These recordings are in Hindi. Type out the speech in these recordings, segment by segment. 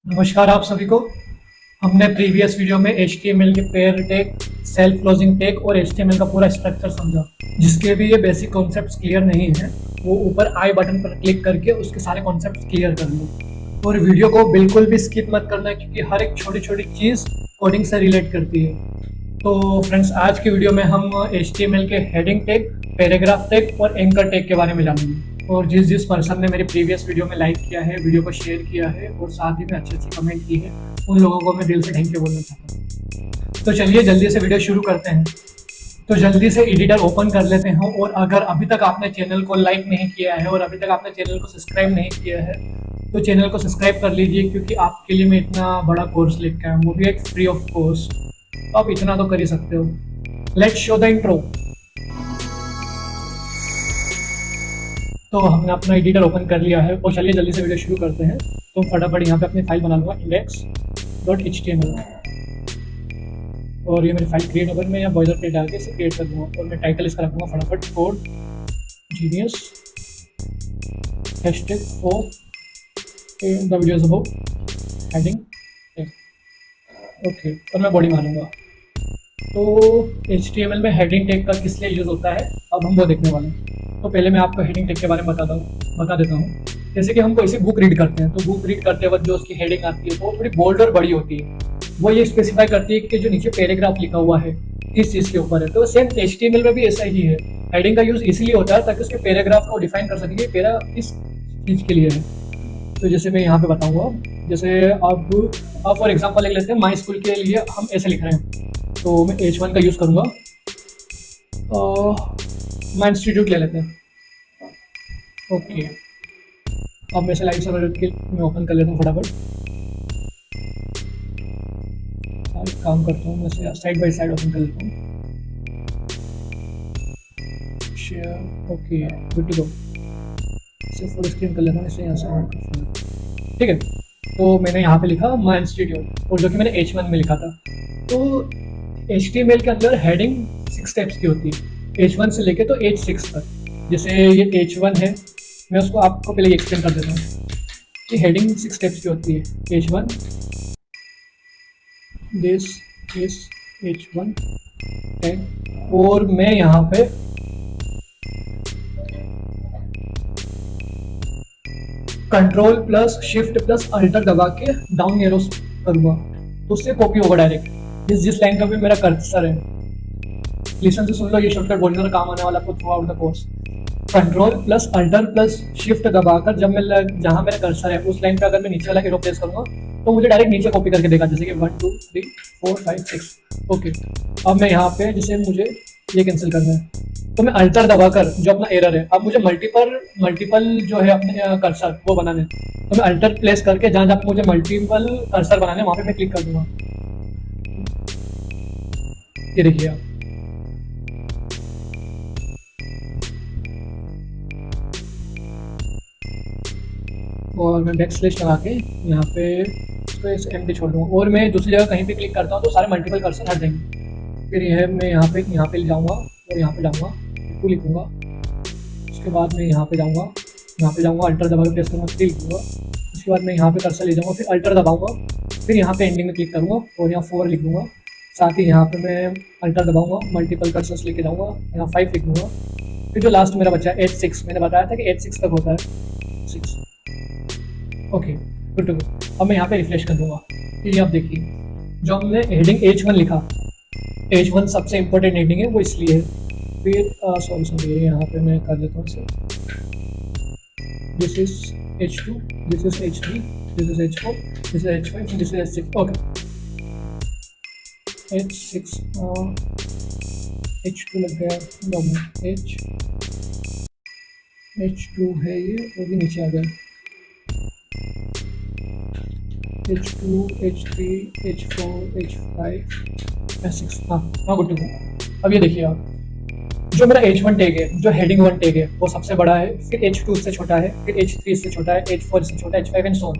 नमस्कार आप सभी को। हमने प्रीवियस वीडियो में HTML के pair tag, self closing tag और HTML का पूरा स्ट्रक्चर समझा। जिसके भी ये बेसिक कॉन्सेप्ट्स क्लियर नहीं है वो ऊपर आई बटन पर क्लिक करके उसके सारे कॉन्सेप्ट्स क्लियर कर लो। और वीडियो को बिल्कुल भी स्किप मत करना क्योंकि हर एक छोटी छोटी चीज़ कोडिंग से रिलेट करती है। तो फ्रेंड्स, आज की वीडियो में हम HTML के हेडिंग टैग, पैराग्राफ टैग और एंकर टैग के बारे में जानेंगे। और जिस जिस पर्सन ने मेरी प्रीवियस वीडियो में लाइक किया है, वीडियो को शेयर किया है और साथ ही में अच्छी अच्छी कमेंट की है, उन लोगों को मैं दिल से थैंक यू बोलना चाहता हूँ। तो चलिए जल्दी से वीडियो शुरू करते हैं। तो जल्दी से एडिटर ओपन कर लेते हैं और अगर अभी तक आपने चैनल को लाइक नहीं किया है और अभी तक आपने चैनल को सब्सक्राइब नहीं किया है तो चैनल को सब्सक्राइब कर लीजिए, क्योंकि आपके लिए मैं इतना बड़ा कोर्स लेकर आया हूँ, वो भी एक फ्री ऑफ कॉस्ट। तो आप इतना तो कर ही सकते हो। Let's show the intro. तो हमने अपना एडिटर ओपन कर लिया है और चलिए जल्दी से वीडियो शुरू करते हैं। तो फटाफट यहाँ पे अपनी फाइल बना लूँगा index.html। और ये मेरी फाइल क्रिएट होकर मैं यहाँ बॉयलर प्लेट डाल के इसे क्रिएट कर दूँगा और मैं टाइटल इसका रखूँगा फटाफट code genius hashtag for the videos about heading. Okay, और मैं बॉडी मारूंगा। तो HTML में हेडिंग टैग का किस लिए यूज़ होता है अब हम वो देखने वाले हैं। तो पहले मैं आपको हेडिंग टैग के बारे में बता देता हूँ। जैसे कि हम कोई सी बुक रीड करते हैं तो बुक रीड करते वक्त जो उसकी हेडिंग आती है वो थोड़ी बोल्ड और बड़ी होती है। वो ये स्पेसिफाई करती है कि जो नीचे पैराग्राफ लिखा हुआ है किस चीज़ के ऊपर है। तो सेम HTML में भी ऐसा ही है। हेडिंग का यूज़ इसीलिए होता है ताकि उसके पैराग्राफ को डिफाइन कर सके कि पैरा किस चीज़ के लिए है। तो जैसे मैं यहाँ पे बताऊँगा, जैसे अब फॉर एग्जांपल लिख लेते हैं माई स्कूल के लिए हम ऐसे लिख रहे हैं तो मैं H1 का यूज़ करूँगा। माई इंस्टीट्यूट ले लेते हैं। ओके, अब मैं से लाइव सर्वर के मैं ओपन कर लेता हूँ फटाफट। एक काम करता हूँ, मैं से साइड बाई साइड ओपन कर लेता हूँ। Share, okay good to go. इसे फुल स्क्रीन कर लेता हूँ, इसे यहाँ से ऑन कर लेता। ठीक है, तो मैंने यहाँ पे लिखा माई इंस्टीट्यूट और जो कि मैंने H1 में लिखा था। तो HTML के अंदर हेडिंग 6 स्टेप्स की होती है, H1 से लेके तो H6 तक। जैसे ये H1 है, मैं उसको आपको पहले एक्सप्लेन कर देता हूँ कि हेडिंग 6 स्टेप्स की होती है। H1, this is H1 tag. और मैं यहाँ पे control plus shift plus alter दबा के डाउन एरोस करूँगा तो उससे कॉपी होगा डायरेक्ट जिस लाइन का भी मेरा कर्सर है। लिसन से सुन लो, ये शॉर्टकट बोलने का काम आने वाला आपको through out the course. Control plus alter plus shift दबाकर जब मैं जहाँ मेरा कर्सर है उस लाइन पे अगर मैं नीचे वाला एरो प्रेस करूँगा तो मुझे डायरेक्ट नीचे कॉपी करके देगा, जैसे कि 1 2 3 4 5 6। ओके, अब मैं यहाँ पे जैसे मुझे ये कैंसिल करना है तो मैं अल्टर दबाकर जो अपना एरर है, अब मुझे मल्टीपल जो है अपने कर्सर वो बनाने हैं। तो मैं अल्टर प्लेस करके जहाँ जहाँ मुझे मल्टीपल कर्सर बनाने हैं वहाँ पे मैं क्लिक कर दूंगा। ये देखिए आप, और मैं बैक स्लैश लगा के यहाँ पे इसको ऐसे एम्प्टी छोड़ दूँगा और मैं दूसरी जगह कहीं पे क्लिक करता हूँ तो सारे मल्टीपल कर्सर हट जाएंगे। फिर यह मैं यहाँ पे जाऊँगा और यहाँ पे जाऊँगा, टू लिखूँगा। उसके बाद मैं यहाँ पे जाऊँगा अल्टर दबा के प्रेस करूँगा, 3 लिखूँगा। उसके बाद मैं यहाँ पे कर्सर ले जाऊँगा, फिर अल्टर दबाऊँगा, फिर यहाँ पे एंडिंग में क्लिक करूँगा और यहाँ 4 लिखूँगा। साथ ही यहाँ पे मैं अल्टर दबाऊँगा, मल्टीपल कर्सर्स लेके जाऊँगा, यहाँ 5 लिखूँगा। फिर जो लास्ट मेरा बचा है H6, मैंने बताया था कि H6 तक होता है 6। Okay good to go. अब मैं यहाँ पे रिफ्रेश कर दूंगा। ये आप देखिए जो हमने हेडिंग H1 लिखा, H1 सबसे इम्पोर्टेंट हेडिंग है वो इसलिए है। फिर सॉरी यहाँ पे मैं कर देता हूँ इसे। This is H2, this is H3, this is H4, this is H5, this is H6। Okay, H6 H2 लग गया, H2 है ये, वो भी नीचे आ गया। H2, H3, H4, H5, H6। हाँ गुड टू गो। अब ये देखिए आप, जो मेरा H1 टैग है, जो हेडिंग 1 टैग है वो सबसे बड़ा है, फिर H2 इससे छोटा है, फिर H3 इससे छोटा है, H4 इससे छोटा है, H5 एंड सो ऑन।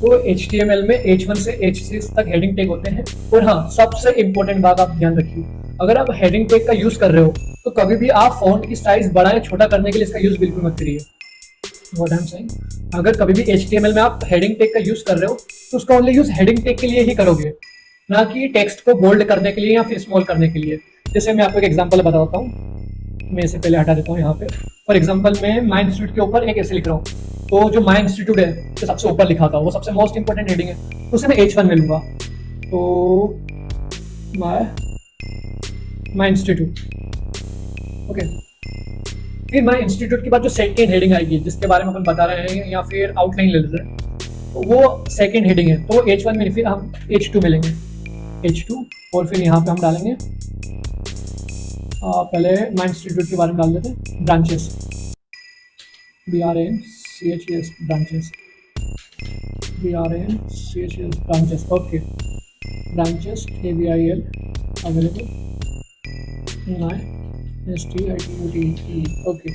तो HTML में H1 से H6 तक हेडिंग टैग होते हैं। और हाँ, सबसे इंपॉर्टेंट बात आप ध्यान रखिए, अगर आप हेडिंग टैग का यूज कर रहे हो तो कभी भी आप फॉन्ट की साइज बड़ा या छोटा करने के लिए इसका यूज बिल्कुल मत करिए। व्हाट आई एम सेइंग, अगर कभी भी HTML में आप हेडिंग टैग का यूज कर रहे हो तो उसका ओनली यूज हेडिंग टैग के लिए ही करोगे, ना कि टेक्स्ट को बोल्ड करने के लिए या फिर स्मॉल करने के लिए। जैसे मैं आपको एक एग्जांपल बताता हूँ, मैं इसे पहले हटा देता हूँ यहाँ पे। फॉर एग्जांपल मैं माई इंस्टीट्यूट के ऊपर एक ऐसे लिख रहा हूँ, तो जो माई इंस्टीट्यूट है जो सबसे ऊपर लिखा था वो सबसे मोस्ट इंपॉर्टेंट हेडिंग है, तो उसे मैं H1 में लूंगा। तो माई इंस्टीट्यूट, ओके। फिर माई इंस्टीट्यूट के बाद जो सेकेंड हेडिंग आएगी जिसके बारे में अपन बता रहे हैं या फिर आउटलाइन ले लेते हैं, तो वो सेकेंड हेडिंग है, तो H1 में, फिर हम H2 में लेंगे H2, और फिर यहाँ पे हम डालेंगे पहले माई इंस्टीट्यूट के बारे में डाल देते हैं, branches, BRANCHES branches, BRANCHES branches, okay. Branches ABIL available STITUTE, okay.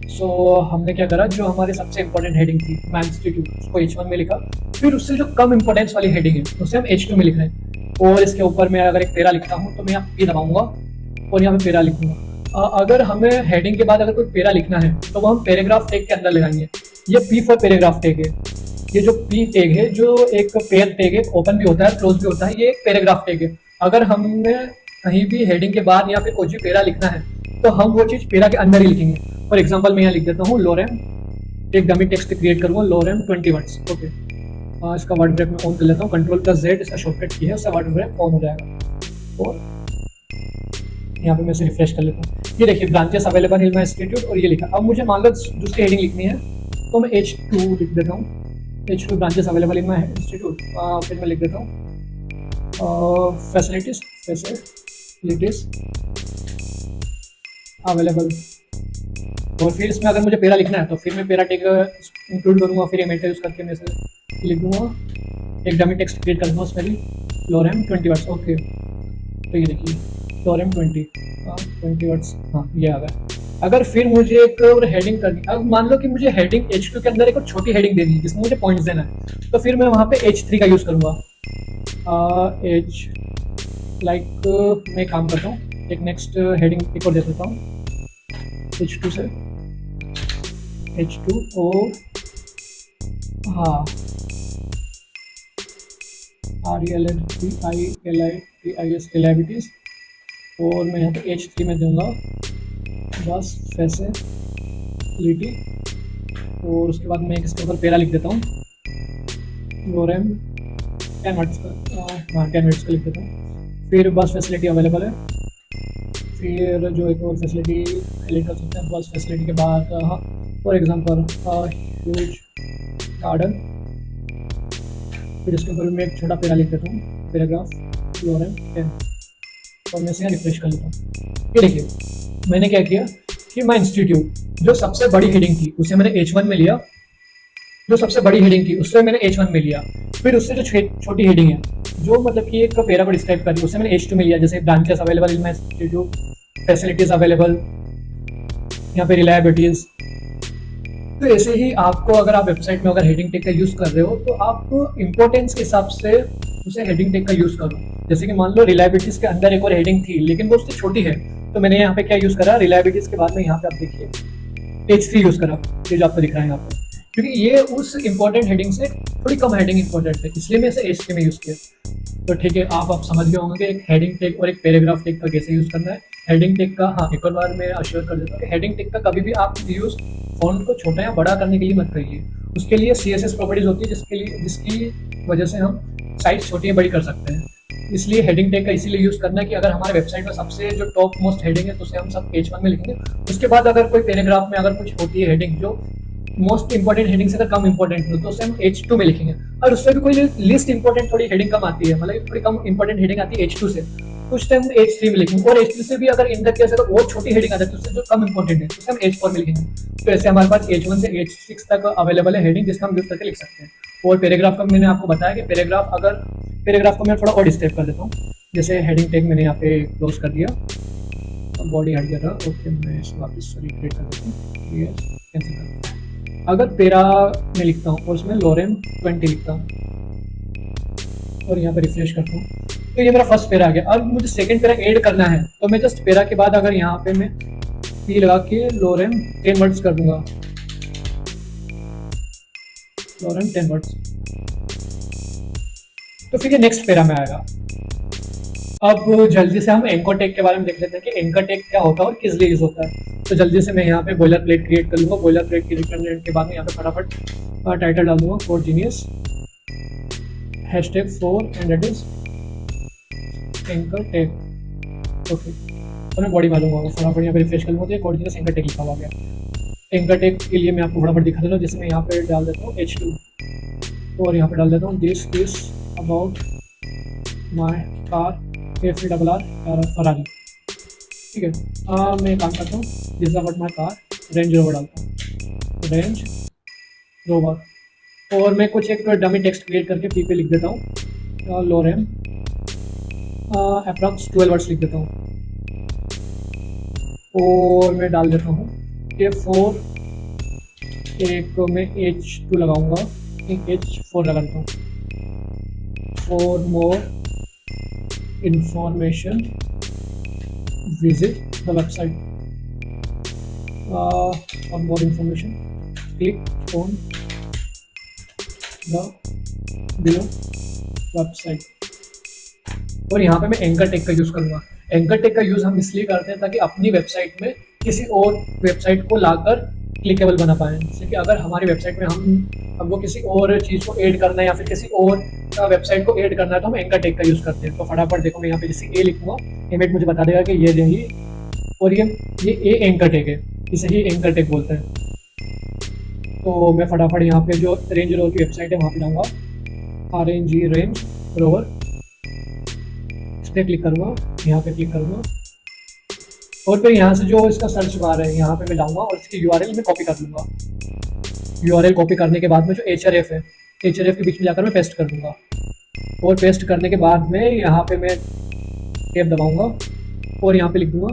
So हमने क्या करा, जो हमारे सबसे इंपॉर्टेंट हेडिंग थी माई इंस्टीट्यूट, उसको H1 में लिखा। फिर उससे जो कम इंपॉर्टेंस वाली हेडिंग है उसे हम H2 में लिख रहे हैं, और इसके ऊपर मैं अगर एक पेरा लिखता हूँ तो मैं यहाँ P दबाऊंगा और यहाँ पे पेरा लिखूंगा। अगर हमें हेडिंग के बाद अगर कोई पेरा लिखना है तो वो हम पैराग्राफ टैग के अंदर लगाएंगे। ये P फॉर पैराग्राफ टैग है। ये जो P टैग है, जो एक पेयर टैग है, ओपन भी होता है क्लोज भी होता है, ये एक पैराग्राफ टैग है। अगर हमें कहीं भी हेडिंग के बाद या फिर कुछ भी पेरा लिखना है तो हम वो चीज पेरा के अंदर ही लिखेंगे। फॉर एग्जांपल मैं यहाँ लिख देता हूँ लोरेम, एक डमी टेक्स्ट क्रिएट करूंगा, लोरेम 20 वर्ड्स, ओके। इसका वर्ड ब्रेक में ऑन कर लेता हूँ, Ctrl+Z इसका शॉर्टकट की है, उससे वर्ड ब्रेक ऑन हो जाएगा। और यहाँ पे मैं इसे रिफ्रेश कर लेता हूँ। ये देखिए branches available in my institute, और ये लिखा। अब मुझे मान लो दूसरी हेडिंग लिखनी है तो मैं H2 लिख देता हूँ, H2 branches available in my institute. फिर मैं लिख देता हूँ फैसिलिटीज अवेलेबल, और फिर इसमें अगर मुझे पेरा लिखना है तो फिर मैं पेरा टैग इंक्लूड करूँगा। फिर एमेटर यूज करके मैं इसे लिख दूंगा, एक डमी टेक्स्ट क्रिएट कर दूँगा उसमें भी, लोरेम 20 वर्ड्स, ओके। तो ये देखिए लोरेम 20 वर्ड्स, हाँ ये आ गया। अगर फिर मुझे एक और हेडिंग करनी, अब मान लो कि मुझे हेडिंग H2 के अंदर एक और छोटी हेडिंग देनी है जिसमें मुझे पॉइंट्स देना है, तो फिर मैं वहाँ पे H3 का यूज़ करूँगा। मैं काम करता हूँ, एक नेक्स्ट हेडिंग एक और दे देता हूँ H2 से, H2 ओ हाँ RELATIVITIS रिलेबिलिटीज, और मैं यहाँ पे H3 में दूंगा बस फैसिलिटी, और उसके बाद मैं इसके ऊपर पेरा लिख देता हूँ, लोरेम 10 वर्ड्स का, हाँ 10 वर्ड्स का लिख देता हूँ। फिर बस फैसिलिटी अवेलेबल है, फिर जो एक और फैसिलिटी एडिट कर सकते हैं बस फैसिलिटी के बाद, हाँ फॉर एग्जांपल ह्यूज गार्डन। फिर इसके ऊपर मैं एक छोटा पेरा लिख देता हूँ, पैराग्राफ लोरेम 10, और मैं इसे रिफ्रेश कर लेता हूँ। ये देखिए मैंने क्या किया कि माई इंस्टीट्यूट जो सबसे बड़ी हेडिंग थी उसे मैंने H1 में लिया, जो सबसे बड़ी हेडिंग थी उससे मैंने H1 में लिया। फिर उससे जो छोटी हेडिंग है, जो मतलब कि एक पेरा को डिस्क्राइब कर रही है, उसे मैंने H2 में लिया। जैसे branches available in my institute, facilities available, यहाँ पे रिलायबिलिटीज। तो ऐसे ही आपको अगर आप वेबसाइट में अगर हेडिंग टैग का यूज कर रहे हो तो आप इंपॉर्टेंस के हिसाब से उसे हेडिंग टैग का यूज करो। जैसे कि मान लो रिलायबिलिटीज के अंदर एक और हेडिंग थी लेकिन वो उससे छोटी है, तो मैंने यहाँ पे क्या यूज करा, रिलायबिलिटीज के बाद में यहाँ पे आप देखिए H3 यूज करा, ये जो आपको दिख रहा है यहाँ पे, क्योंकि ये उस इंपॉर्टेंट हेडिंग से थोड़ी कम हेडिंग इंपॉर्टेंट है, इसलिए मैं इसे H3 में यूज किया। तो ठीक है, आप समझ गए होंगे कि एक हेडिंग टैग और एक पैराग्राफ टैग का कैसे यूज करना है। हेडिंग टैग का, हाँ एक और बार मैं अश्योर कर देता हूँ कि हेडिंग टैग का कभी भी आप यूज फॉन्ट को छोटा या बड़ा करने के लिए मत करिए। उसके लिए CSS प्रॉपर्टीज होती है जिसकी वजह से हम साइज छोटी या बड़ी कर सकते हैं। इसलिए हेडिंग टैग का इसीलिए यूज करना है कि अगर हमारे वेबसाइट में सबसे जो टॉप मोस्ट हेडिंग है तो उसे हम सब H1 में लिखेंगे। उसके बाद अगर कोई पैराग्राफ में अगर कुछ होती है हेडिंग जो मोस्ट इंपॉर्टेंट हेडिंग से अगर कम इंपॉर्टेंट हो तो उसे हम H2 में लिखेंगे। और उससे भी कोई लिस्ट इंपॉर्टेंट थोड़ी हेडिंग कम आती है, मतलब थोड़ी कम इंपॉर्टेंट हेडिंग आती है H2 से, तो उस टाइम H3 में लिखेंगे। और H3 से भी अगर इन द केस अगर और छोटी हेडिंग आ जाए तो उससे जो कम इंपॉर्टेंट है तो उसे हम H4 में लिखेंगे। तो ऐसे हमारे पास H1 से H6 तक अवेलेबल है हेडिंग जिसका हम यूज करके लिख सकते हैं। और पैराग्राफ का मैंने आपको बताया कि पैराग्राफ को मैं थोड़ा और डिस्क्राइब कर देता हूँ। जैसे हेडिंग टैग मैंने यहाँ पे क्लोज कर दिया, बॉडी हट गया था, ओके मैं इसको वापस रिक्रिएट कर देता हूँ, यस कैंसिल कर। अगर पेरा में लिखता हूँ और उसमें लोरेम 20 लिखता हूँ और यहाँ पे रिफ्रेश करता हूँ तो ये मेरा फर्स्ट पेरा आ गया। अब मुझे सेकंड पेरा ऐड करना है तो मैं जस्ट पेरा के बाद अगर यहाँ पे मैं P लगा के लोरेम 10 वर्ड्स कर दूंगा, लॉरेम 10 वर्ड्स। तो फिर ये नेक्स्ट पैरा में आएगा। अब जल्दी से हम एंकर टैग के बारे में देख लेते हैं कि एंकर टैग क्या होता है और किस लिए यूज होता है। तो जल्दी से मैं यहाँ पे बॉयलर प्लेट क्रिएट कर लूँगा। बॉयलर प्लेट क्रिएट के बाद में यहाँ पे फटाफट टाइटल डाल दूंगा for genius #4 and that is anchor tag. Okay, तो मैं बॉडी मालूंगा फटाफट यहाँ पे रिफ्रेश कर लूँगा तो ये कोड जीनियस एंकर टैग लिखा हुआ गया। एंकर टैग के लिए मैं आपको फटाफट दिखा देता हूँ, जिसमें मैं यहाँ पे डाल देता हूँ H2 और यहाँ पे डाल देता हूँ this is about my car FRR Ferrari. ठीक है, मैं काम करता हूँ this about my car range rover डालता हूँ, रेंज रोवर। और मैं कुछ एक डमी टेक्स्ट क्रिएट करके पी पे लिख देता हूँ लॉरेम अप्रॉक्स 12 वर्ड्स लिख देता हूँ। और मैं डाल देता हूँ कि 4 एक मैं H2 लगाऊंगा, एक H4 लगा देता हूँ for more information visit the website for more information click on the below website। और यहाँ पे मैं एंकर टैग का यूज करूँगा। एंकर टैग का यूज हम इसलिए करते हैं ताकि अपनी वेबसाइट में किसी और वेबसाइट को लाकर क्लिकेबल बना पाएँ। जैसे कि अगर हमारी वेबसाइट में हमको किसी और चीज़ को ऐड करना है या फिर किसी और वेबसाइट को ऐड करना है तो हम एंकर टैग का यूज करते हैं। तो फटाफट देखो मैं यहाँ पे जैसे ए लिखूंगा, इमेज मुझे बता देगा कि ये रही और ये ए एंकर टैग है, इसे ही एंकर टैग बोलते हैं। तो मैं फटाफट यहाँ पे जो रेंज रोवर की वेबसाइट है वहाँ पे जाऊँगा, RNG रेंज रोवर, इस पर क्लिक करूँगा, यहाँ पे क्लिक करूँगा और फिर यहाँ से जो इसका सर्च बार है यहाँ पे मैं जाऊँगा और इसकी URL में कॉपी कर लूँगा। URL कॉपी करने के बाद में जो href है, href के बीच में जाकर मैं पेस्ट कर दूँगा। और पेस्ट करने के बाद में यहाँ पे मैं टेप दबाऊँगा और यहाँ पे लिख दूँगा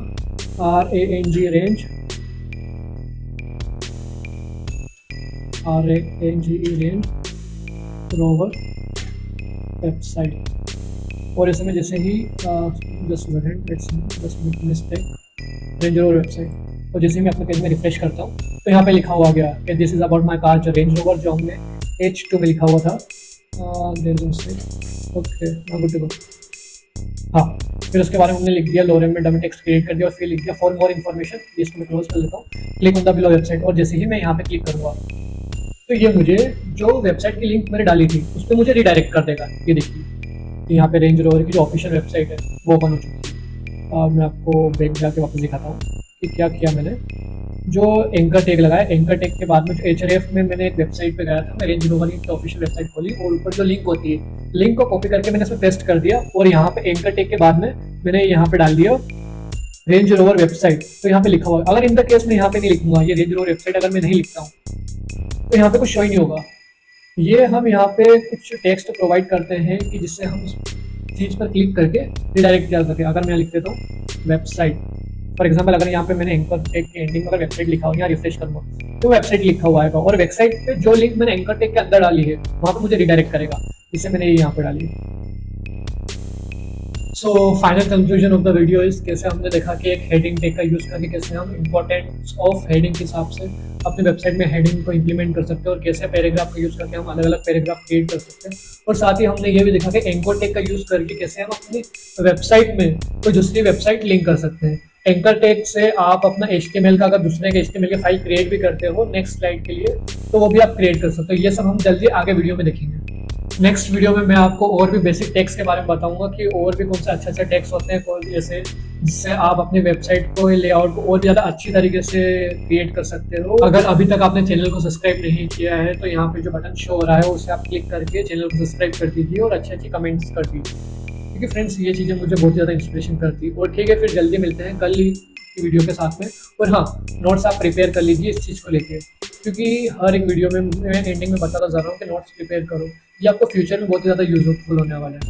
RANG रेंज रोवर वेबसाइट। और इसमें जैसे ही मिस्टेक रेंज रोवर वेबसाइट, और जैसे ही मैं अपने पेज में रिफ्रेश करता हूँ तो यहाँ पे लिखा हुआ गया कि this is about my car जो रेंज रोवर जो हमने H2 में लिखा हुआ था। Okay, good to go. हाँ, फिर उसके बारे में हमने लिख दिया, लॉरेम में डमी टेक्स्ट क्रिएट कर दिया और फिर लिख दिया फॉर मोर इन्फॉर्मेशन, इसको मैं क्लोज कर लेता हूँ, click on the below website. और जैसे ही मैं यहाँ पे क्लिक करूँगा तो ये मुझे जो वेबसाइट की लिंक मैंने डाली थी उस पर मुझे रिडायरेक्ट कर देगा। ये देखिए यहाँ पे रेंज रोवर की जो ऑफिशियल वेबसाइट है वो ओपन हो चुकी है। मैं आपको बैक जाके वापस दिखाता हूँ कि क्या किया मैंने। जो एंकर टैग लगाया, एंकर टैग के बाद में जो href में मैंने एक वेबसाइट पे गया था, मैं रेंज रोवर की ऑफिशियल वेबसाइट खोली और ऊपर जो लिंक होती है, लिंक को कॉपी करके मैंने इसमें पेस्ट कर दिया और यहाँ पे एंकर टैग के बाद में मैंने यहाँ पे डाल दिया रेंज रोवर वेबसाइट। तो यहाँ पे लिखा हुआ है, अगर इन द केस में यहाँ पे नहीं लिखूंगा ये रेंज रोवर वेबसाइट अगर मैं नहीं लिखता हूँ तो यहाँ पे कुछ शो ही नहीं होगा। ये हम यहाँ पे कुछ टेक्स्ट प्रोवाइड करते हैं कि जिससे हम उस चीज़ पर क्लिक करके रिडायरेक्ट कर सके। अगर मैं लिख देता हूँ वेबसाइट फॉर एग्जाम्पल, अगर यहाँ पे मैंने एंकर टैग के एंडिंग में अगर वेबसाइट लिखा हो या रिफ्रेश करूँगा तो वेबसाइट लिखा हुआ आएगा और वेबसाइट पे जो लिंक मैंने एंकर टैग के अंदर डाली है वहाँ पे मुझे रिडायरेक्ट करेगा, जिससे मैंने ये यहाँ पे डाली है। So final conclusion of the video is कैसे हमने देखा कि एक हेडिंग टैग का यूज करके कैसे हम इंपॉर्टेंस ऑफ हेडिंग के हिसाब से अपनी वेबसाइट में हेडिंग को इंप्लीमेंट कर सकते हैं और कैसे पैराग्राफ का यूज करके हम अलग अलग पैराग्राफ क्रिएट कर सकते हैं। और साथ ही हमने ये भी देखा कि एंकर टैग का यूज करके कैसे हम अपनी वेबसाइट में कोई दूसरी वेबसाइट लिंक कर सकते हैं। एंकर टैग से आप अपना HTML का अगर दूसरे के HTML की फाइल क्रिएट भी करते हो नेक्स्ट स्लाइड के लिए तो वो भी आप क्रिएट कर सकते हो। ये सब हम जल्दी आगे वीडियो में देखेंगे। नेक्स्ट वीडियो में मैं आपको और भी बेसिक टैग्स के बारे में बताऊंगा कि और भी कौन से अच्छे टैग्स होते हैं कौन जैसे जिससे आप अपनी वेबसाइट को लेआउट को और ज़्यादा अच्छी तरीके से क्रिएट कर सकते हो। अगर अभी तक आपने चैनल को सब्सक्राइब नहीं किया है तो यहाँ पे जो बटन शो हो रहा है उसे आप क्लिक करके चैनल को सब्सक्राइब कर दीजिए और अच्छी अच्छी कमेंट्स कर दीजिए, क्योंकि फ्रेंड्स ये चीज़ें मुझे बहुत ज़्यादा इंस्पिरेशन करती है। और ठीक है, फिर जल्दी मिलते हैं कल ही वीडियो के साथ में। और हाँ, नोट्स आप प्रिपेयर कर लीजिए इस चीज़ को लेके, क्योंकि हर एक वीडियो में मैं एंडिंग में बताता जा रहा हूँ कि नोट्स प्रिपेयर करो, ये आपको फ्यूचर में बहुत ही ज़्यादा यूजफुल होने वाला है।